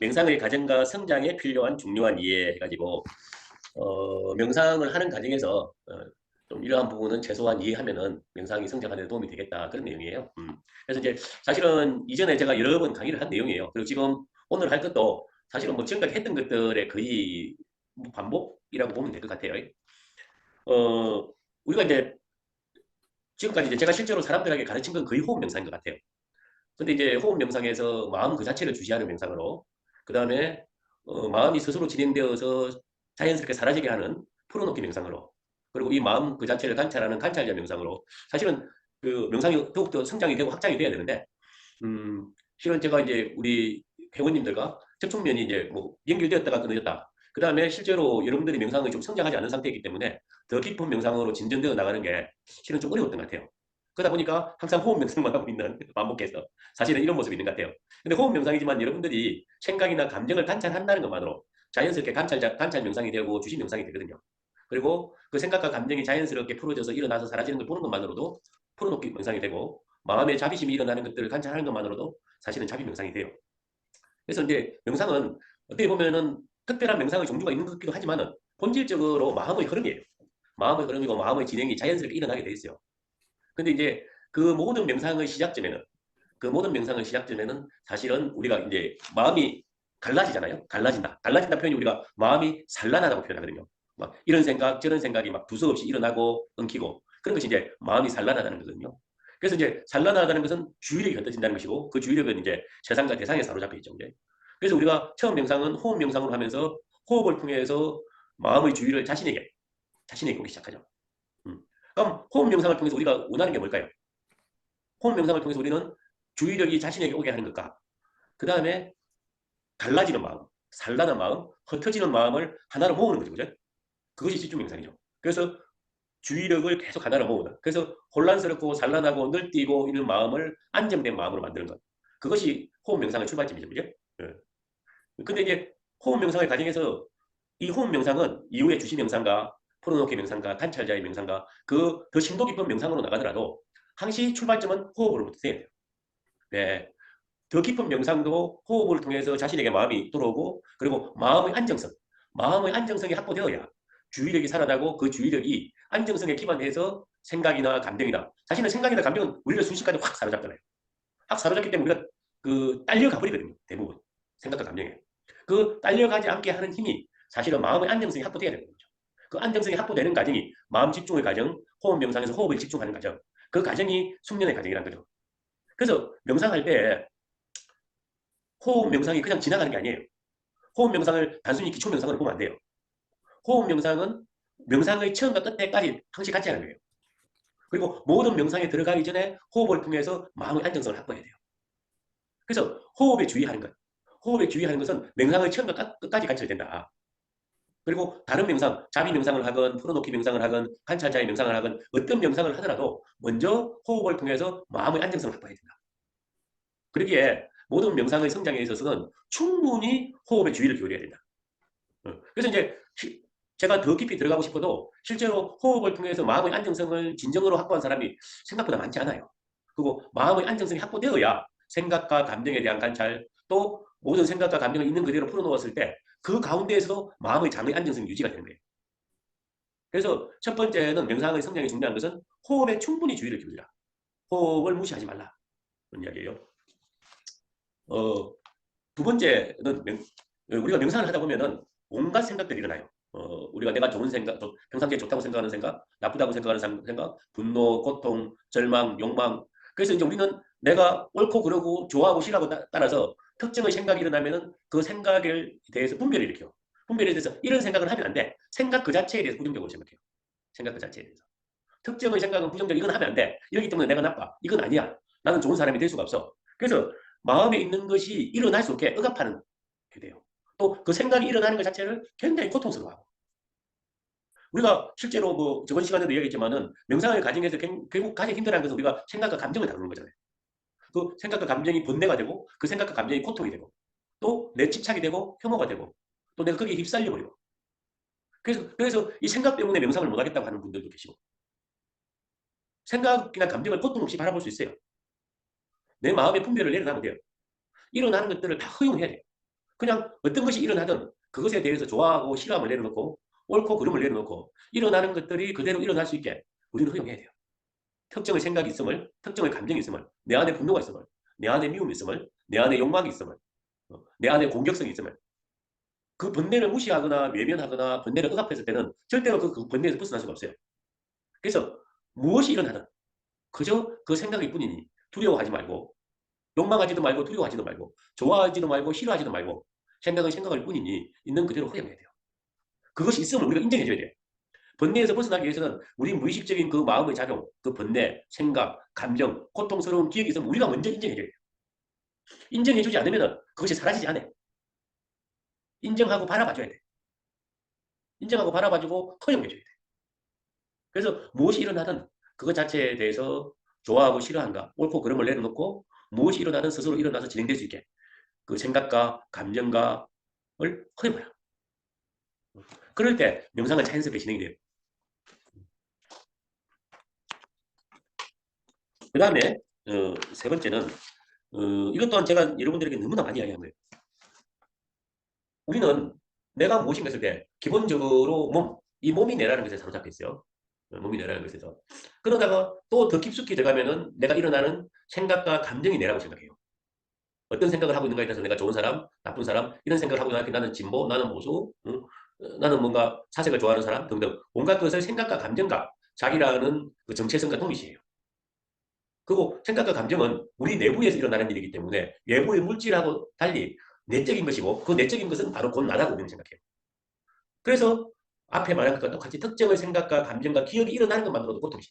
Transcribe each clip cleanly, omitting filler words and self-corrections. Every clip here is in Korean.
명상의 과정과 성장에 필요한 중요한 이해 해가지고 명상을 하는 과정에서 좀 이러한 부분은 최소한 이해하면은 명상이 성장하는 데 도움이 되겠다 그런 내용이에요. 그래서 이제 사실은 이전에 제가 여러 번 강의를 한 내용이에요. 그리고 지금 오늘 할 것도 사실은 뭐 지금까지 했던 것들의 거의 뭐 반복이라고 보면 될 것 같아요. 우리가 이제 지금까지 이제 제가 실제로 사람들에게 가르친 건 거의 호흡 명상인 것 같아요. 근데 이제 호흡 명상에서 마음 그 자체를 주시하는 명상으로, 그 다음에 마음이 스스로 진행되어서 자연스럽게 사라지게 하는 풀어놓기 명상으로, 그리고 이 마음 그 자체를 관찰하는 관찰자 명상으로, 사실은 그 명상이 더욱더 성장이 되고 확장이 돼야 되는데, 실은 제가 이제 우리 회원님들과 접촉면이 이제 뭐 연결되었다가 끊어졌다. 그 다음에 실제로 여러분들이 명상을 좀 성장하지 않은 상태이기 때문에 더 깊은 명상으로 진전되어 나가는 게 실은 좀 어려웠던 것 같아요. 그러다 보니까 항상 호흡 명상만 하고 있는 반복해서 사실은 이런 모습이 있는 것 같아요. 근데 호흡 명상이지만 여러분들이 생각이나 감정을 관찰한다는 것만으로 자연스럽게 관찰 명상이 되고 주시 명상이 되거든요. 그리고 그 생각과 감정이 자연스럽게 풀어져서 일어나서 사라지는 걸 보는 것만으로도 풀어놓기 명상이 되고, 마음의 자비심이 일어나는 것들을 관찰하는 것만으로도 사실은 자비 명상이 돼요. 그래서 이제 명상은 어떻게 보면은 특별한 명상의 종류가 있는 것 같기도 하지만은 본질적으로 마음의 흐름이에요. 마음의 흐름이고 마음의 진행이 자연스럽게 일어나게 돼 있어요. 근데 이제 그 모든 명상의 시작점에는 사실은 우리가 이제 마음이 갈라지잖아요. 갈라진다. 갈라진다 표현이 우리가 마음이 산란하다고 표현하거든요. 막 이런 생각, 저런 생각이 막 두서없이 일어나고 끊기고, 그런 것이 이제 마음이 산란하다는 거거든요. 그래서 이제 산란하다는 것은 주의력이 흩어진다는 것이고, 그 주의력은 이제 세상과 대상에 사로잡혀 있죠. 이제. 그래서 우리가 처음 명상은 호흡 명상으로 하면서 호흡을 통해서 마음의 주의를 자신에게 오기 시작하죠. 그럼 호흡 명상을 통해서 우리가 원하는 게 뭘까요? 호흡 명상을 통해서 우리는 주의력이 자신에게 오게 하는 것과, 그 다음에 갈라지는 마음, 산란한 마음, 흩어지는 마음을 하나로 모으는 거죠. 그죠? 그것이 집중 명상이죠. 그래서 주의력을 계속 하나로 모으는. 그래서 혼란스럽고 산란하고 늘뛰고 있는 마음을 안정된 마음으로 만드는 것. 그것이 호흡 명상의 출발점이죠. 그죠? 예. 근데 이제 호흡 명상의 과정에서 이 호흡 명상은 이후에 주시 명상과 풀어놓기 명상과 관찰자의 명상과 그 더 심도 깊은 명상으로 나가더라도 항시 출발점은 호흡으로부터 돼야 돼요. 네. 더 깊은 명상도 호흡을 통해서 자신에게 마음이 들어오고, 그리고 마음의 안정성이 확보되어야 주의력이 살아나고, 그 주의력이 안정성에 기반해서 생각이나 감정이나, 사실은 생각이나 감정은 우리를 순식간에 확 사로잡잖아요. 확 사로잡기 때문에 우리가 그 딸려가 버리거든요. 대부분 생각과 감정에. 그 딸려가지 않게 하는 힘이 사실은 마음의 안정성이 확보돼야 되는 거죠. 그 안정성이 확보되는 과정이 마음 집중의 과정, 호흡 명상에서 호흡을 집중하는 과정, 그 과정이 숙련의 과정이라는 거죠. 그래서 명상할 때 호흡 명상이 그냥 지나가는 게 아니에요. 호흡 명상을 단순히 기초 명상으로 보면 안 돼요. 호흡 명상은 명상의 처음과 끝에까지 항시 같이 하는 거예요. 그리고 모든 명상에 들어가기 전에 호흡을 통해서 마음의 안정성을 확보해야 돼요. 그래서 호흡에 주의하는 것. 호흡에 주의하는 것은 명상의 처음과 끝까지 같이 된다. 그리고 다른 명상, 자비 명상을 하건 풀어놓기 명상을 하건 관찰자의 명상을 하건 어떤 명상을 하더라도 먼저 호흡을 통해서 마음의 안정성을 확보해야 된다. 그러기에 모든 명상의 성장에 있어서는 충분히 호흡에 주의를 기울여야 된다. 그래서 이제 제가 더 깊이 들어가고 싶어도 실제로 호흡을 통해서 마음의 안정성을 진정으로 확보한 사람이 생각보다 많지 않아요. 그리고 마음의 안정성이 확보되어야 생각과 감정에 대한 관찰, 또 모든 생각과 감정을 있는 그대로 풀어놓았을 때 그 가운데에서도 마음의 장의 안정성이 유지가 되는 거예요. 그래서 첫 번째는 명상의 성장이 중요한 것은 호흡에 충분히 주의를 기울이라. 호흡을 무시하지 말라. 그런 이야기예요. 두 번째는 우리가 명상을 하다 보면은 온갖 생각들이 일어나요. 우리가 내가 좋은 생각, 평상시에 좋다고 생각하는 생각, 나쁘다고 생각하는 생각, 분노, 고통, 절망, 욕망. 그래서 이제 우리는 내가 옳고 그러고 좋아하고 싫어하고 따라서 특정의 생각이 일어나면은 그 생각에 대해서 분별을 일으켜요. 분별에 대해서 이런 생각을 하면 안 돼. 생각 그 자체에 대해서 부정적으로 생각해요. 생각 그 자체에 대해서. 특정의 생각은 부정적, 이건 하면 안 돼. 이러기 때문에 내가 나빠. 이건 아니야. 나는 좋은 사람이 될 수가 없어. 그래서 마음에 있는 것이 일어날 수 없게 억압하는 게 돼요. 또 그 생각이 일어나는 것 자체를 굉장히 고통스러워하고. 우리가 실제로 뭐 저번 시간에도 얘기했지만은 명상의 과정에서 결국 가장 힘들어하는 것은 우리가 생각과 감정을 다루는 거잖아요. 그 생각과 감정이 번뇌가 되고, 그 생각과 감정이 고통이 되고, 또 내 집착이 되고 혐오가 되고, 또 내가 거기에 휩쓸려 버리고. 그래서 이 생각 때문에 명상을 못 하겠다고 하는 분들도 계시고, 생각이나 감정을 고통 없이 바라볼 수 있어요. 내 마음의 분별을 내려놔면 돼요. 일어나는 것들을 다 허용해야 돼요. 그냥 어떤 것이 일어나든 그것에 대해서 좋아하고 싫어함을 내려놓고 옳고 그름을 내려놓고 일어나는 것들이 그대로 일어날 수 있게 우리는 허용해야 돼요. 특정의 생각이 있음을, 특정의 감정이 있음을, 내 안에 분노가 있음을, 내 안에 미움이 있음을, 내 안에 욕망이 있음을, 내 안에 공격성이 있음을. 그 번뇌를 무시하거나 외면하거나 번뇌를 억압했을 때는 절대로 그 번뇌에서 벗어날 수가 없어요. 그래서 무엇이 일어나든 그저 그 생각일 뿐이니 두려워하지 말고 욕망하지도 말고 두려워하지도 말고 좋아하지도 말고 싫어하지도 말고 생각은 생각일 뿐이니 있는 그대로 허용해야 돼요. 그것이 있음을 우리가 인정해줘야 돼요. 번뇌에서 벗어나기 위해서는 우리 무의식적인 그 마음의 작용, 그 번뇌, 생각, 감정, 고통스러운 기억이 있으면 우리가 먼저 인정해줘야 돼요. 인정해주지 않으면 그것이 사라지지 않아요. 인정하고 바라봐줘야 돼. 인정하고 바라봐주고 허용해줘야 돼. 그래서 무엇이 일어나든 그것 자체에 대해서 좋아하고 싫어한가, 옳고 그름을 내려놓고 무엇이 일어나든 스스로 일어나서 진행될 수 있게 그 생각과 감정과를 허용해라. 그럴 때 명상은 자연스럽게 진행이 돼요. 그 다음에 세 번째는 이것 또한 제가 여러분들에게 너무나 많이 이야기한 거예요. 우리는 내가 무엇인가 했을 때 기본적으로 이 몸이 내라는 것에 사로잡혀 있어요. 몸이 내라는 것에서. 그러다가 또 더 깊숙이 들어가면은 내가 일어나는 생각과 감정이 내라고 생각해요. 어떤 생각을 하고 있는가에 따라서 내가 좋은 사람, 나쁜 사람 이런 생각을 하고 있는가 나는 진보, 나는 보수, 나는 뭔가 사색을 좋아하는 사람 등등 온갖 것을 생각과 감정과 자기라는 그 정체성과 동일시해요. 그리고 생각과 감정은 우리 내부에서 일어나는 일이기 때문에 외부의 물질하고 달리 내적인 것이고 그 내적인 것은 바로 곧 나라고 우리는 생각해요. 그래서 앞에 말한 것과 똑같이 특정의 생각과 감정과 기억이 일어나는 것만으로도 고통이에요.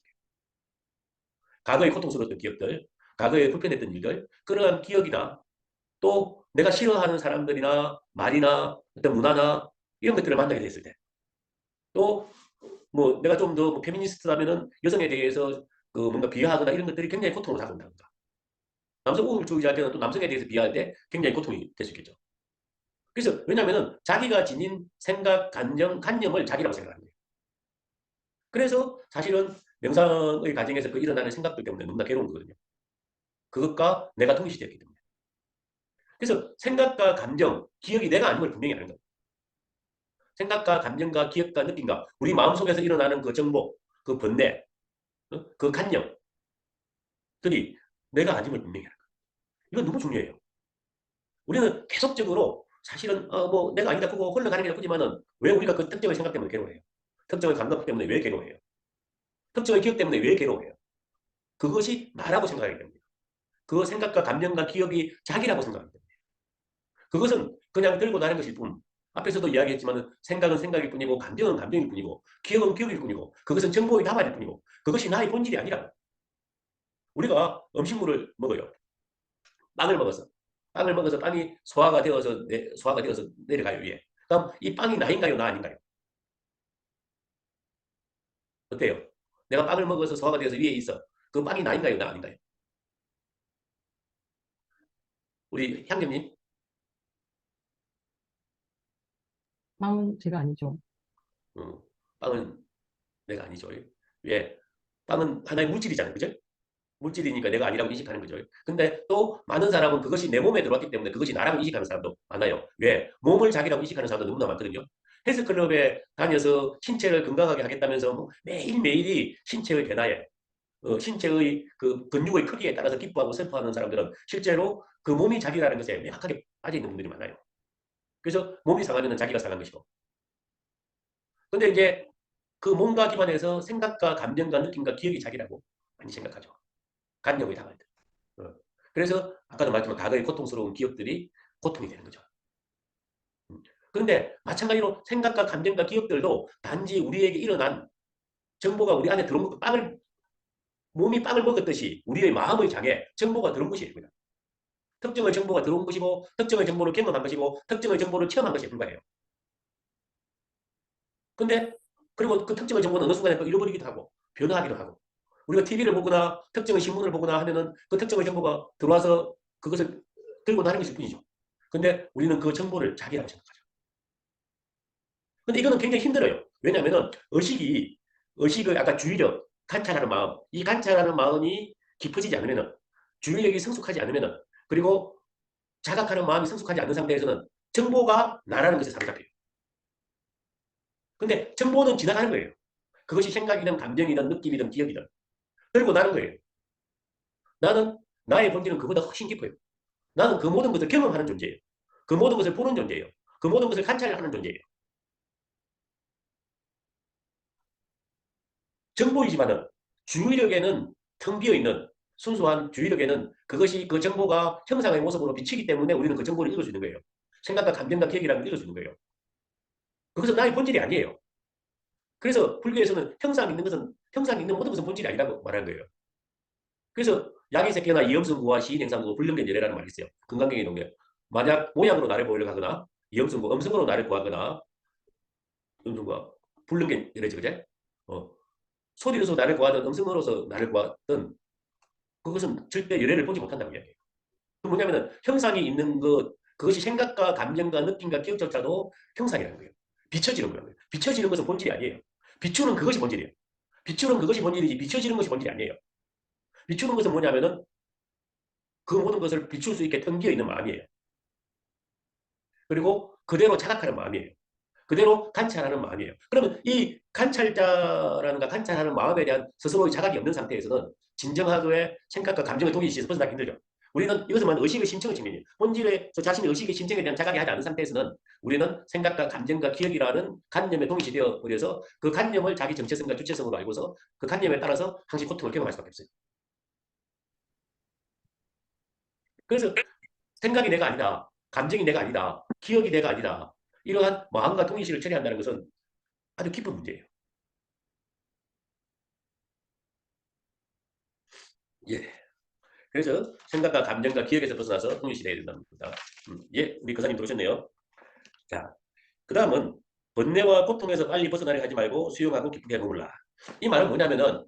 과거에 고통스러웠던 기억들, 과거에 불편했던 일들, 그러한 기억이나 또 내가 싫어하는 사람들이나 말이나 어떤 문화나 이런 것들을 만나게 됐을 때, 또 뭐 내가 좀 더 페미니스트라면은 여성에 대해서 그 뭔가 비하하거나 이런 것들이 굉장히 고통을 다가온다든가. 남성 우월주의자할 때는 또 남성에 대해서 비하할 때 굉장히 고통이 될 수 있겠죠. 그래서 왜냐하면은 자기가 지닌 생각, 감정, 관념을 자기라고 생각하는 거예요. 그래서 사실은 명상의 과정에서 그 일어나는 생각들 때문에 너무나 괴로운 거거든요. 그것과 내가 동시되었기 때문에. 그래서 생각과 감정, 기억이 내가 아닌 걸 분명히 아는 거예요. 생각과 감정과 기억과 느낌과 우리 마음속에서 일어나는 그 정보, 그 번뇌, 그 관념들이 내가 아님을 분명히 하는 거예요. 이건 너무 중요해요. 우리는 계속적으로 사실은 뭐 내가 아니다 그거 흘러가는 게 나쁘지만은 왜 우리가 그 특정의 생각 때문에 괴로워해요? 특정의 감각 때문에 왜 괴로워해요? 특정의 기억 때문에 왜 괴로워해요? 그것이 나라고 생각하기 때문에. 그 생각과 감정과 기억이 자기라고 생각하기 때문에. 그것은 그냥 들고 다니는 것일 뿐. 앞에서도 이야기했지만 생각은 생각일 뿐이고 감정은 감정일 뿐이고 기억은 기억일 뿐이고 그것은 정보의 다발일 뿐이고 그것이 나의 본질이 아니라. 우리가 음식물을 먹어요. 빵을 먹어서. 빵을 먹어서 빵이 소화가 되어서 내려가요, 위에. 그럼 이 빵이 나인가요, 나 아닌가요? 어때요? 내가 빵을 먹어서 소화가 되어서 위에 있어. 그 빵이 나인가요, 나 아닌가요? 우리 향점님, 빵은 제가 아니죠. 빵은 내가 아니죠. 왜? 빵은 하나의 물질이잖아요, 그죠? 물질이니까 내가 아니라고 인식하는 거죠. 근데 또 많은 사람은 그것이 내 몸에 들어왔기 때문에 그것이 나라고 인식하는 사람도 많아요. 왜? 몸을 자기라고 인식하는 사람도 너무나 많거든요. 헬스클럽에 다녀서 신체를 건강하게 하겠다면서 뭐 매일매일이 신체의 변화에 신체의 그 근육의 크기에 따라서 기뻐하고 슬퍼하는 사람들은 실제로 그 몸이 자기라는 것에 명확하게 빠져있는 분들이 많아요. 그래서 몸이 상하면 자기가 상한 것이고. 근데 이제 그 몸과 기반에서 생각과 감정과 느낌과 기억이 자기라고 많이 생각하죠. 간념의 당할 때. 어. 그래서 아까도 말했지만 과거의 고통스러운 기억들이 고통이 되는 거죠. 그런데 마찬가지로 생각과 감정과 기억들도 단지 우리에게 일어난 정보가 우리 안에 들어온 것, 몸이 빵을 먹었듯이 우리의 마음의 장에 정보가 들어온 것이에요. 특정의 정보가 들어온 것이고 특정의 정보를 경험한 것이고 특정의 정보를 체험한 것에 불과해요. 근데 그리고 그 특정의 정보는 어느 순간에 또 잃어버리기도 하고 변화하기도 하고 우리가 TV를 보거나 특정의 신문을 보거나 하면은 그 특정의 정보가 들어와서 그것을 들고 다니는 것일 뿐이죠. 근데 우리는 그 정보를 자기라고 생각하죠. 근데 이거는 굉장히 힘들어요. 왜냐하면 의식을 아까 주의력, 관찰하는 마음, 이 관찰하는 마음이 깊어지지 않으면은 주의력이 성숙하지 않으면은 그리고 자각하는 마음이 성숙하지 않는 상태에서는 정보가 나라는 것에 사로잡혀요. 근데 정보는 지나가는 거예요. 그것이 생각이든 감정이든 느낌이든 기억이든 들고 나는 거예요. 나는 나의 본질은 그보다 훨씬 깊어요. 나는 그 모든 것을 경험하는 존재예요. 그 모든 것을 보는 존재예요. 그 모든 것을 관찰하는 존재예요. 정보이지만은 주의력에는 텅 비어있는 순수한 주의력에는 그것이 그 정보가 형상의 모습으로 비치기 때문에 우리는 그 정보를 읽을 수 있는 거예요. 생각과 감정과 기억이라는 걸 읽을 수 있는 거예요. 그것은 나의 본질이 아니에요. 그래서 불교에서는 형상이 있는 모든 것은 본질이 아니라고 말하는 거예요. 그래서 약이새끼나 이염승구와 시인행상구 불능된 예례라는 말이 있어요. 금강경에 동네. 만약 모양으로 나를 보이려고 하거나 이염승구 음성으로 나를 구하거나 음성구가 불능된 예례지 그제? 소리로서 나를 구하든 음성으로서 나를 구하든 그것은 절대 예례를 보지 못한다고 이야기해요. 그 뭐냐면은 형상이 있는 것 그것이 생각과 감정과 느낌과 기억조차도 형상이라는 거예요. 비춰지는 거예요. 비춰지는 것은 본질이 아니에요. 비추는 그것이 본질이에요. 비추는 그것이 본질이지 비춰지는 것이 본질이 아니에요. 비추는 것은 뭐냐면은 그 모든 것을 비출 수 있게 텅 비어 있는 마음이에요. 그리고 그대로 자각하는 마음이에요. 그대로 관찰하는 마음이에요. 그러면 이 관찰자라는가 관찰하는 마음에 대한 스스로의 자각이 없는 상태에서는 진정하게 생각과 감정의 동일시에서 벗어나기 힘들죠. 우리는 이것은 의식의 심층의 측면이에요. 본질의 저 자신의 의식의 심층에 대한 자각이 하지 않은 상태에서는 우리는 생각과 감정과 기억이라는 관념에 동일시되어 버려서 그 관념을 자기 정체성과 주체성으로 알고서 그 관념에 따라서 항시 고통을 경험할 수밖에 없어요. 그래서 생각이 내가 아니다. 감정이 내가 아니다. 기억이 내가 아니다. 이러한 마음과 동의식을 처리한다는 것은 아주 깊은 문제예요. 예. 그래서 생각과 감정과 기억에서 벗어나서 동의시돼야 된답니다. 예, 우리 교사님 들으셨네요. 자, 그 다음은 번뇌와 고통에서 빨리 벗어나려 하지 말고 수용하고 기쁘게 머물라. 이 말은 뭐냐면은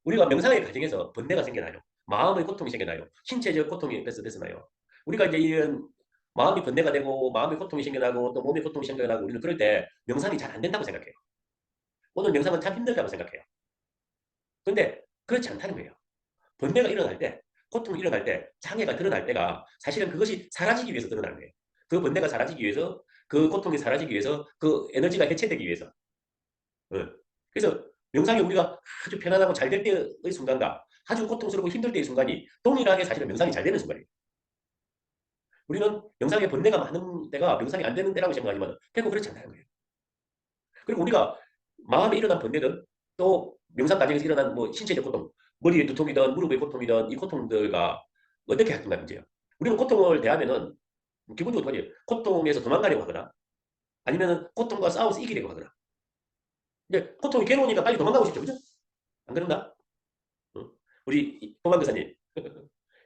우리가 명상의 과정에서 번뇌가 생겨나요. 마음의 고통이 생겨나요. 신체적 고통이 벗어나요. 우리가 이제 이런 마음이 번뇌가 되고 마음의 고통이 생겨나고 또 몸의 고통이 생겨나고 우리는 그럴 때 명상이 잘 안 된다고 생각해요. 오늘 명상은 참 힘들다고 생각해요. 근데 그렇지 않다는 거예요. 번뇌가 일어날 때, 고통이 일어날 때, 장애가 드러날 때가 사실은 그것이 사라지기 위해서 드러나는 거예요. 그 번뇌가 사라지기 위해서, 그 고통이 사라지기 위해서, 그 에너지가 해체되기 위해서. 그래서 명상이 우리가 아주 편안하고 잘 될 때의 순간과 아주 고통스럽고 힘들 때의 순간이 동일하게 사실은 명상이 잘 되는 순간이에요. 우리는 명상에 번뇌가 많은 때가 명상이 안 되는 때라고 생각하지만 결국 그렇지 않다는 거예요. 그리고 우리가 마음에 일어난 번뇌든 또 명상 과정에서 일어난 뭐 신체적 고통, 머리의 두통이든 무릎의 고통이든 이 고통들과 어떻게 할건가 문제예요. 우리는 고통을 대하면은 기본적으로 뭐지? 고통에서 도망가려고 하거나 아니면은 고통과 싸워서 이기려고 하거나. 근데 고통이 괴로우니까 빨리 도망가고 싶죠, 그죠? 안 그런가? 응? 우리 포만 교사님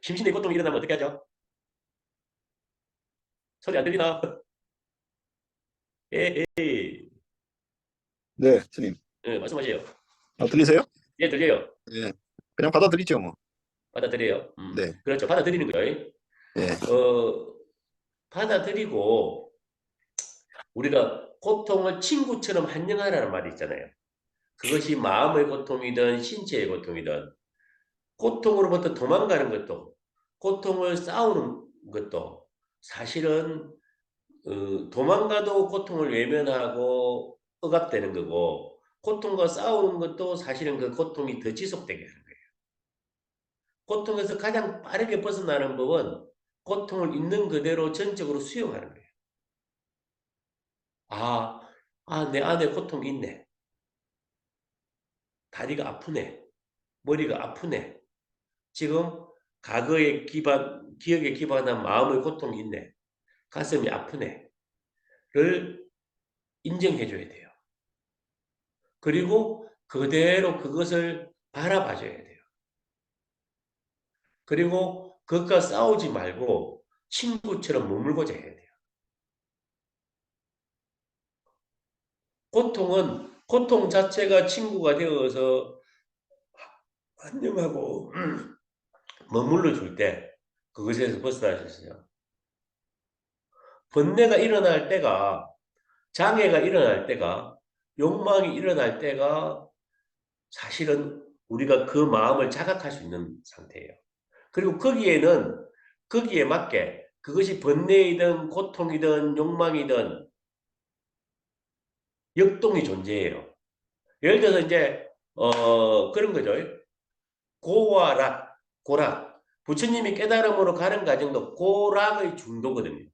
심신의 고통이 일어나면 어떻게 하죠? 소리 안 들리나? 에이, 네, 스님. 예, 말씀하세요. 들리세요? 예, 들려요. 네. 그냥 받아들이죠, 뭐. 받아들여요. 네. 그렇죠. 받아들이는 거예요. 예. 받아들이고 우리가 고통을 친구처럼 환영하라는 말이 있잖아요. 그것이 마음의 고통이든 신체의 고통이든 고통으로부터 도망가는 것도 고통을 싸우는 것도 사실은 도망가도 고통을 외면하고 억압되는 거고 고통과 싸우는 것도 사실은 그 고통이 더 지속되게 하는 거예요. 고통에서 가장 빠르게 벗어나는 법은 고통을 있는 그대로 전적으로 수용하는 거예요. 내 안에 고통이 있네. 다리가 아프네. 머리가 아프네. 지금 기억에 기반한 마음의 고통이 있네. 가슴이 아프네. 를 인정해줘야 돼요. 그리고 그대로 그것을 바라봐줘야 돼요. 그리고 그것과 싸우지 말고 친구처럼 머물고자 해야 돼요. 고통 자체가 친구가 되어서 안녕하고 머물러 줄 때 그것에서 벗어나셨어요. 번뇌가 일어날 때가 장애가 일어날 때가 욕망이 일어날 때가 사실은 우리가 그 마음을 자각할 수 있는 상태예요. 그리고 거기에 맞게 그것이 번뇌이든 고통이든 욕망이든 역동이 존재해요. 예를 들어서 이제 그런 거죠. 고와 락, 고락. 부처님이 깨달음으로 가는 과정도 고락의 중도거든요.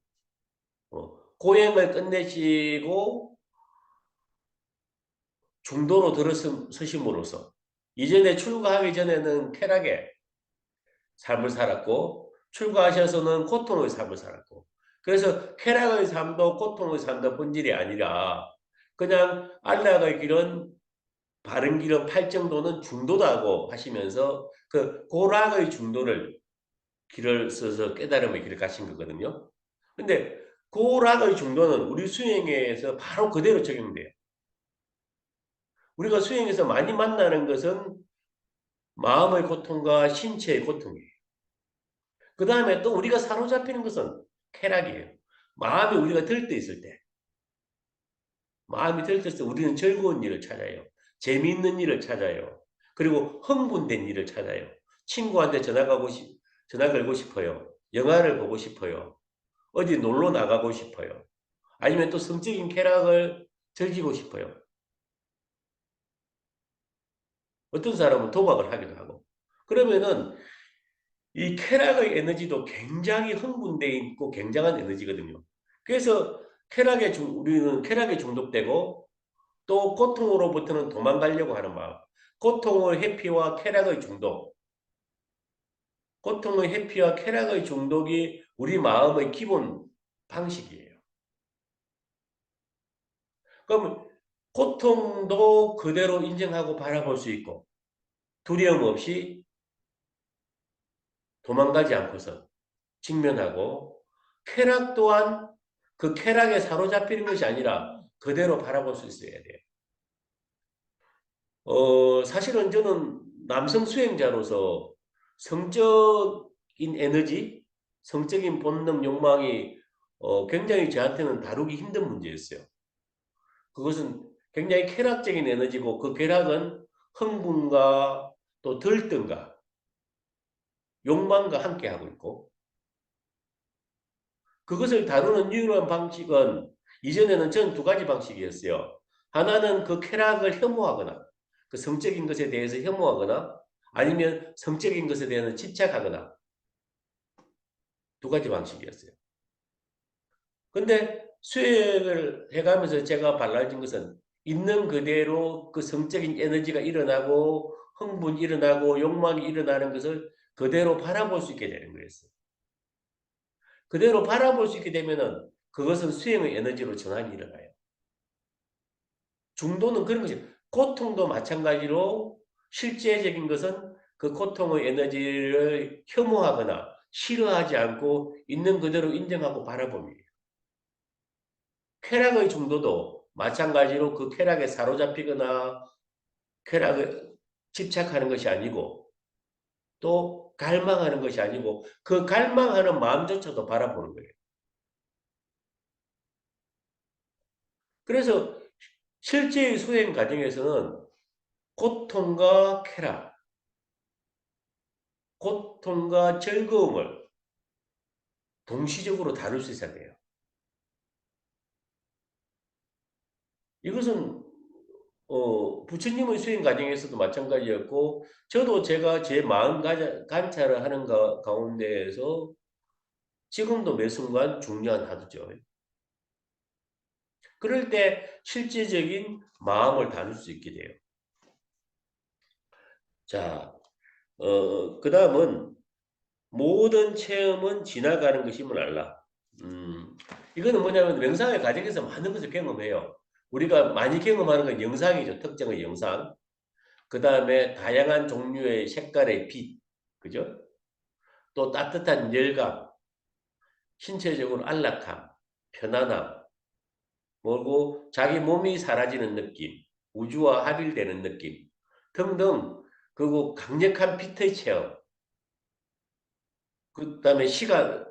고행을 끝내시고 중도로 들어서심으로써 이전에 출가하기 전에는 쾌락의 삶을 살았고 출가하셔서는 고통의 삶을 살았고 그래서 쾌락의 삶도 고통의 삶도 본질이 아니라 그냥 안락의 길은 바른 길은 팔정도는 중도다고 하시면서 그 고락의 중도를 길을 써서 깨달음의 길을 가신 거거든요. 근데 고락의 중도는 우리 수행에서 바로 그대로 적용돼요. 우리가 수행에서 많이 만나는 것은 마음의 고통과 신체의 고통이에요. 그 다음에 또 우리가 사로잡히는 것은 쾌락이에요. 마음이 우리가 들떠 있을 때. 마음이 들떠 있을 때 우리는 즐거운 일을 찾아요. 재미있는 일을 찾아요. 그리고 흥분된 일을 찾아요. 친구한테 전화 걸고 싶어요. 영화를 보고 싶어요. 어디 놀러 나가고 싶어요. 아니면 또 성적인 쾌락을 즐기고 싶어요. 어떤 사람은 도박을 하기도 하고. 그러면은 이 쾌락의 에너지도 굉장히 흥분되어 있고 굉장한 에너지거든요. 그래서 우리는 쾌락에 중독되고 또 고통으로부터는 도망가려고 하는 마음. 고통의 회피와 쾌락의 중독. 고통의 회피와 쾌락의 중독이 우리 마음의 기본 방식이에요. 그럼 고통도 그대로 인정하고 바라볼 수 있고 두려움 없이 도망가지 않고서 직면하고 쾌락 또한 그 쾌락에 사로잡히는 것이 아니라 그대로 바라볼 수 있어야 돼요. 사실은 저는 남성 수행자로서 성적인 에너지, 성적인 본능, 욕망이 굉장히 저한테는 다루기 힘든 문제였어요. 그것은 굉장히 쾌락적인 에너지고 그 쾌락은 흥분과 또 들뜸과 욕망과 함께하고 있고 그것을 다루는 유일한 방식은 이전에는 전 두 가지 방식이었어요. 하나는 그 쾌락을 혐오하거나 그 성적인 것에 대해서 혐오하거나 아니면 성적인 것에 대해서 집착하거나 두 가지 방식이었어요. 근데 수행을 해가면서 제가 발라진 것은 있는 그대로 그 성적인 에너지가 일어나고 흥분이 일어나고 욕망이 일어나는 것을 그대로 바라볼 수 있게 되는 거였어요. 그대로 바라볼 수 있게 되면은 그것은 수행의 에너지로 전환이 일어나요. 중도는 그런 것이 고통도 마찬가지로 실제적인 것은 그 고통의 에너지를 혐오하거나 싫어하지 않고 있는 그대로 인정하고 바라봅니다. 쾌락의 중도도 마찬가지로 그 쾌락에 사로잡히거나 쾌락에 집착하는 것이 아니고 또 갈망하는 것이 아니고 그 갈망하는 마음조차도 바라보는 거예요. 그래서 실제의 수행 과정에서는 고통과 쾌락, 고통과 즐거움을 동시적으로 다룰 수 있어야 돼요. 이것은 부처님의 수행 과정에서도 마찬가지였고 저도 제가 제 마음 관찰을 하는 가운데에서 지금도 매 순간 중요한 하도죠. 그럴 때 실제적인 마음을 다룰 수 있게 돼요. 자, 그 다음은 모든 체험은 지나가는 것임을 알라. 이거는 뭐냐면 명상의 과정에서 많은 것을 경험해요. 우리가 많이 경험하는 건 영상이죠. 특정의 영상. 그 다음에 다양한 종류의 색깔의 빛. 그죠? 또 따뜻한 열감, 신체적으로 안락함, 편안함, 뭐고 자기 몸이 사라지는 느낌, 우주와 합일되는 느낌 등등 그리고 강력한 빛의 체험, 그 다음에 시간이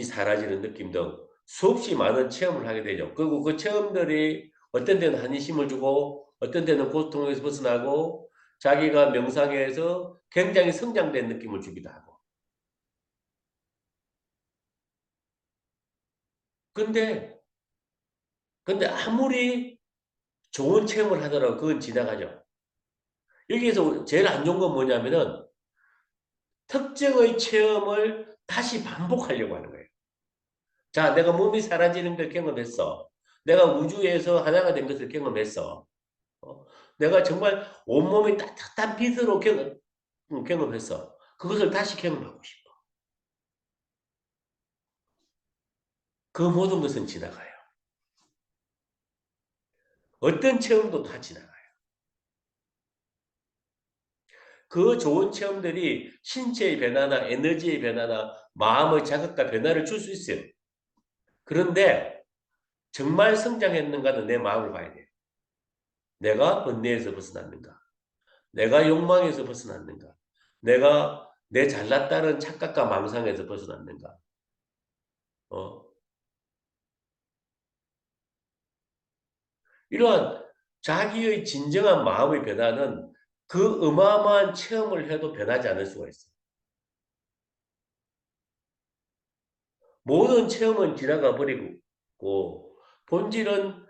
사라지는 느낌 등 수없이 많은 체험을 하게 되죠. 그리고 그 체험들이 어떤 데는 한심을 주고 어떤 데는 고통에서 벗어나고 자기가 명상에서 굉장히 성장된 느낌을 주기도 하고 근데 아무리 좋은 체험을 하더라도 그건 지나가죠. 여기에서 제일 안 좋은 건 뭐냐면은 특정의 체험을 다시 반복하려고 하는 거예요. 자, 내가 몸이 사라지는 걸 경험했어. 내가 우주에서 하나가 된 것을 경험했어. 어? 내가 정말 온몸이 따뜻한 빛으로 경험했어. 그것을 다시 경험하고 싶어. 그 모든 것은 지나가요. 어떤 체험도 다 지나가요. 그 좋은 체험들이 신체의 변화나 에너지의 변화나 마음의 자극과 변화를 줄 수 있어요. 그런데 정말 성장했는가는 내 마음을 봐야 돼요. 내가 번뇌에서 벗어났는가? 내가 욕망에서 벗어났는가? 내가 내 잘났다는 착각과 망상에서 벗어났는가? 어? 이러한 자기의 진정한 마음의 변화는 그 어마어마한 체험을 해도 변하지 않을 수가 있어요. 모든 체험은 지나가 버리고 본질은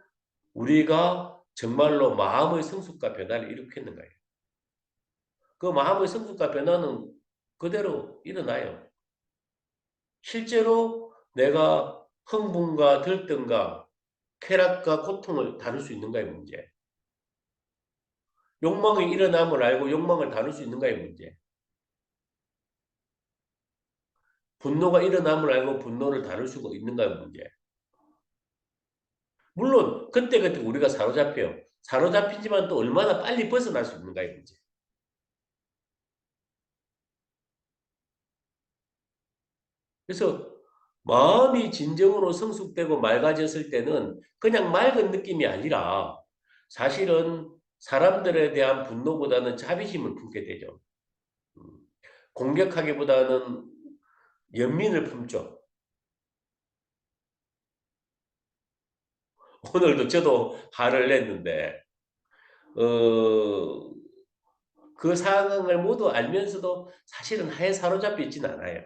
우리가 정말로 마음의 성숙과 변화를 일으켰는가요? 그 마음의 성숙과 변화는 그대로 일어나요. 실제로 내가 흥분과 들뜸과 쾌락과 고통을 다룰 수 있는가의 문제. 욕망이 일어남을 알고 욕망을 다룰 수 있는가의 문제. 분노가 일어남을 알고 분노를 다룰 수가 있는가의 문제. 물론 그때그때 우리가 사로잡혀요. 사로잡히지만 또 얼마나 빨리 벗어날 수 있는가의 문제. 그래서 마음이 진정으로 성숙되고 맑아졌을 때는 그냥 맑은 느낌이 아니라 사실은 사람들에 대한 분노보다는 자비심을 품게 되죠. 음, 공격하기보다는 연민을 품죠. 오늘도 저도 화를 냈는데 어, 그 상황을 모두 알면서도 사실은 화에 사로잡혀 있지는 않아요.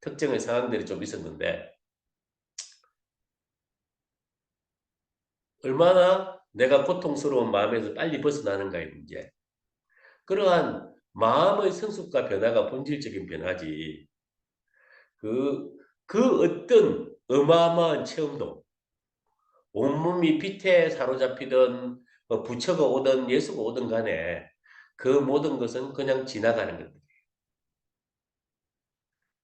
특정의 상황들이 좀 있었는데 얼마나 내가 고통스러운 마음에서 빨리 벗어나는가의 문제. 그러한 마음의 성숙과 변화가 본질적인 변화지. 그 어떤 어마어마한 체험도 온몸이 빛에 사로잡히던 부처가 오든 예수가 오든 간에 그 모든 것은 그냥 지나가는 겁니다.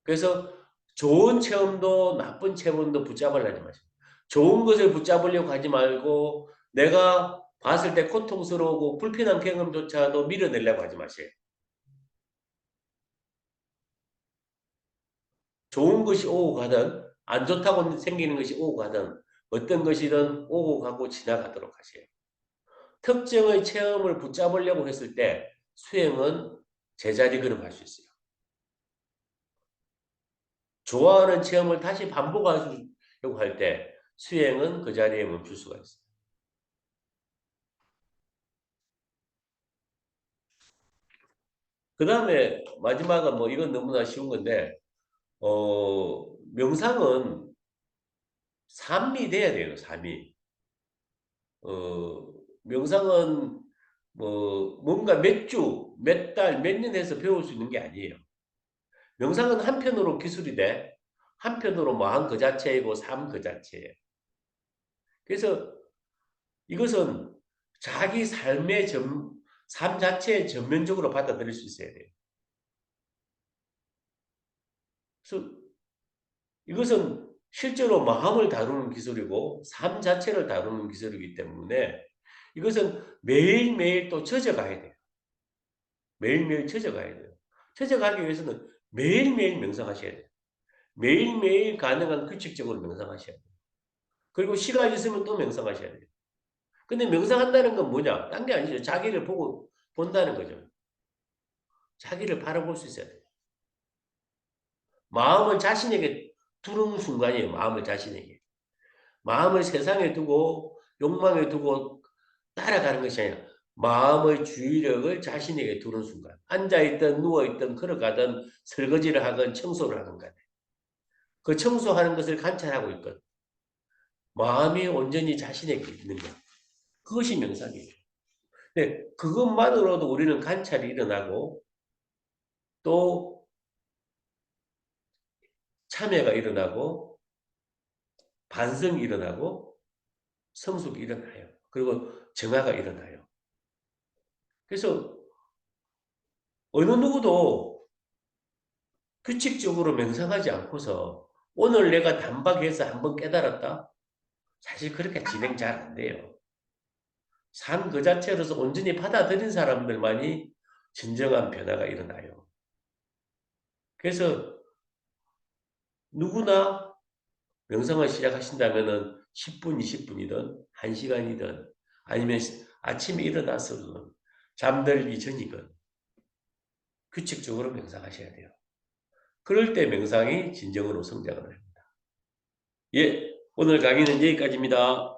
그래서 좋은 체험도 나쁜 체험도 붙잡으려 하지 마세요. 좋은 것을 붙잡으려고 하지 말고 내가 봤을 때 고통스러우고 불편한 경험조차도 밀어내려고 하지 마세요. 좋은 것이 오고 가든 안 좋다고 생기는 것이 오고 가든 어떤 것이든 오고 가고 지나가도록 하세요. 특정의 체험을 붙잡으려고 했을 때 수행은 제자리 걸음할 수 있어요. 좋아하는 체험을 다시 반복하려고 할 때 수행은 그 자리에 멈출 수가 있어요. 그 다음에 마지막은 뭐 이건 너무나 쉬운 건데 명상은 삶이 돼야 돼요. 삶이. 명상은 뭐 뭔가 몇 주, 몇 달, 몇 년 해서 배울 수 있는 게 아니에요. 명상은 한편으로 기술이 돼. 한편으로 마음 그 자체이고 삶 그 자체예요. 그래서 이것은 자기 삶 자체에 전면적으로 받아들일 수 있어야 돼요. 그래서 이것은 실제로 마음을 다루는 기술이고 삶 자체를 다루는 기술이기 때문에 이것은 매일매일 또 젖어가야 돼요. 매일매일 젖어가야 돼요. 젖어가기 위해서는 매일매일 명상하셔야 돼요. 매일매일 가능한 규칙적으로 명상하셔야 돼요. 그리고 시간이 있으면 또 명상하셔야 돼요. 근데 명상한다는 건 뭐냐? 딴 게 아니죠. 자기를 본다는 거죠. 자기를 바라볼 수 있어야 돼요. 마음을 자신에게 두는 순간이에요. 마음을 자신에게. 마음을 세상에 두고 욕망에 두고 따라가는 것이 아니라 마음의 주의력을 자신에게 두는 순간. 앉아있든 누워있든 걸어가든 설거지를 하건 청소를 하건 간에 그 청소하는 것을 관찰하고 있거든. 마음이 온전히 자신에게 있는 것. 그것이 명상이에요. 근데 그것만으로도 우리는 관찰이 일어나고 또 참여가 일어나고 반성이 일어나고 성숙이 일어나요. 그리고 정화가 일어나요. 그래서 어느 누구도 규칙적으로 명상하지 않고서 오늘 내가 단박해서 한번 깨달았다? 사실 그렇게 진행 잘 안 돼요. 삶 그 자체로서 온전히 받아들인 사람들만이 진정한 변화가 일어나요. 그래서 누구나 명상을 시작하신다면은 10분, 20분이든 1시간이든 아니면 아침에 일어나서든 잠들기 전이든 규칙적으로 명상하셔야 돼요. 그럴 때 명상이 진정으로 성장을 합니다. 예, 오늘 강의는 여기까지입니다.